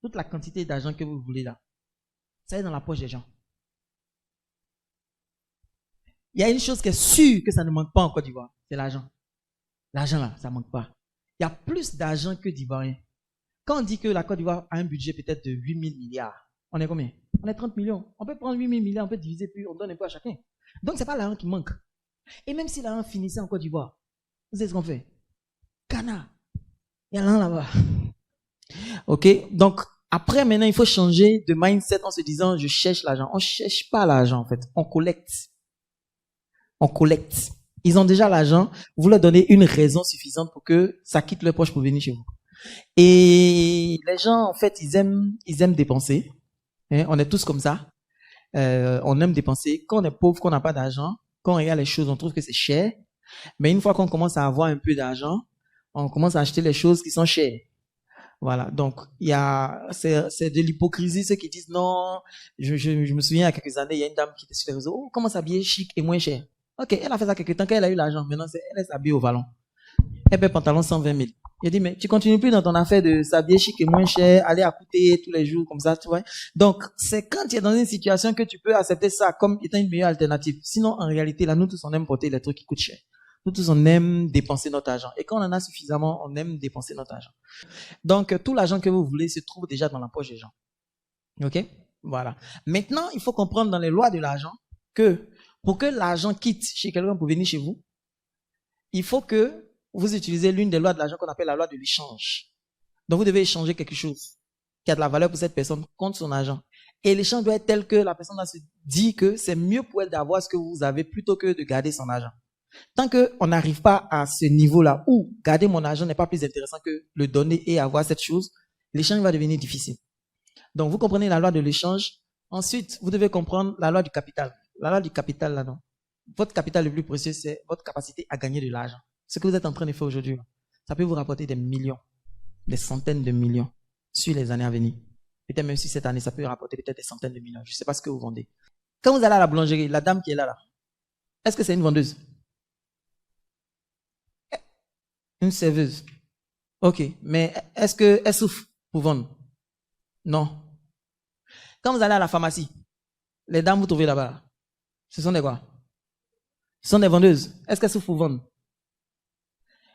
toute la quantité d'argent que vous voulez là, ça est dans la poche des gens. Il y a une chose qui est sûre que ça ne manque pas en Côte d'Ivoire, c'est l'argent. L'argent là, ça ne manque pas. Il y a plus d'argent que d'Ivoiriens. Quand on dit que la Côte d'Ivoire a un budget peut-être de 8 000 milliards, on est combien? On est 30 millions. On peut prendre 8 000 milliards, on peut diviser, puis on donne un peu à chacun. Donc, ce n'est pas l'argent qui manque. Et même si l'argent finissait en Côte d'Ivoire, vous savez ce qu'on fait? Cana, il y a l'argent là-bas. Ok? Donc, après, maintenant, il faut changer de mindset en se disant, je cherche l'argent. On ne cherche pas l'argent, en fait. On collecte. On collecte. Ils ont déjà l'argent. Vous leur donnez une raison suffisante pour que ça quitte leur poche pour venir chez vous. Et les gens, en fait, ils aiment dépenser. Hein, on est tous comme ça. On aime dépenser. Quand on est pauvre, qu'on n'a pas d'argent, quand on regarde les choses, on trouve que c'est cher. Mais une fois qu'on commence à avoir un peu d'argent, on commence à acheter les choses qui sont chères. Voilà. Donc, c'est de l'hypocrisie, ceux qui disent non. Je me souviens, il y a quelques années, il y a une dame qui était sur les réseaux. Oh, comment s'habiller chic et moins cher? Ok, elle a fait ça quelques temps, quand elle a eu l'argent. Maintenant, elle s'habille au vallon. Elle paie pantalon 120 000. Il dit, mais tu continues plus dans ton affaire de s'habiller chic et moins cher, aller à coûter tous les jours comme ça, tu vois. Donc, c'est quand tu es dans une situation que tu peux accepter ça comme étant une meilleure alternative. Sinon, en réalité, là, nous tous, on aime porter les trucs qui coûtent cher. Nous tous, on aime dépenser notre argent. Et quand on en a suffisamment, on aime dépenser notre argent. Donc, tout l'argent que vous voulez se trouve déjà dans la poche des gens. Ok? Voilà. Maintenant, il faut comprendre dans les lois de l'argent que pour que l'argent quitte chez quelqu'un pour venir chez vous, il faut que vous utilisez l'une des lois de l'argent qu'on appelle la loi de l'échange. Donc, vous devez échanger quelque chose qui a de la valeur pour cette personne contre son argent. Et l'échange doit être tel que la personne se dit que c'est mieux pour elle d'avoir ce que vous avez plutôt que de garder son argent. Tant qu'on n'arrive pas à ce niveau-là où garder mon argent n'est pas plus intéressant que le donner et avoir cette chose, l'échange va devenir difficile. Donc, vous comprenez la loi de l'échange. Ensuite, vous devez comprendre la loi du capital. La loi du capital, là, non. Votre capital le plus précieux, c'est votre capacité à gagner de l'argent. Ce que vous êtes en train de faire aujourd'hui, ça peut vous rapporter des millions, des centaines de millions sur les années à venir. Peut-être même si cette année, ça peut vous rapporter peut-être des centaines de millions. Je ne sais pas ce que vous vendez. Quand vous allez à la boulangerie, la dame qui est là, est-ce que c'est une vendeuse? Une serveuse. Ok, mais est-ce qu'elle souffre pour vendre? Non. Quand vous allez à la pharmacie, les dames vous trouvez là-bas, ce sont des quoi? Ce sont des vendeuses. Est-ce qu'elles souffrent pour vendre?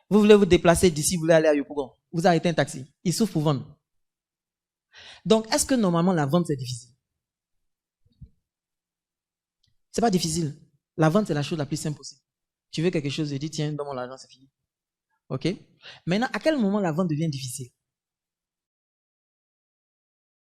Vous voulez vous déplacer d'ici, vous voulez aller à Yopougon. Vous arrêtez un taxi. Ils souffrent pour vendre. Donc, est-ce que normalement la vente c'est difficile? C'est pas difficile. La vente c'est la chose la plus simple possible. Tu veux quelque chose, je dis tiens, donne-moi l'argent, c'est fini. Ok? Maintenant, à quel moment la vente devient difficile?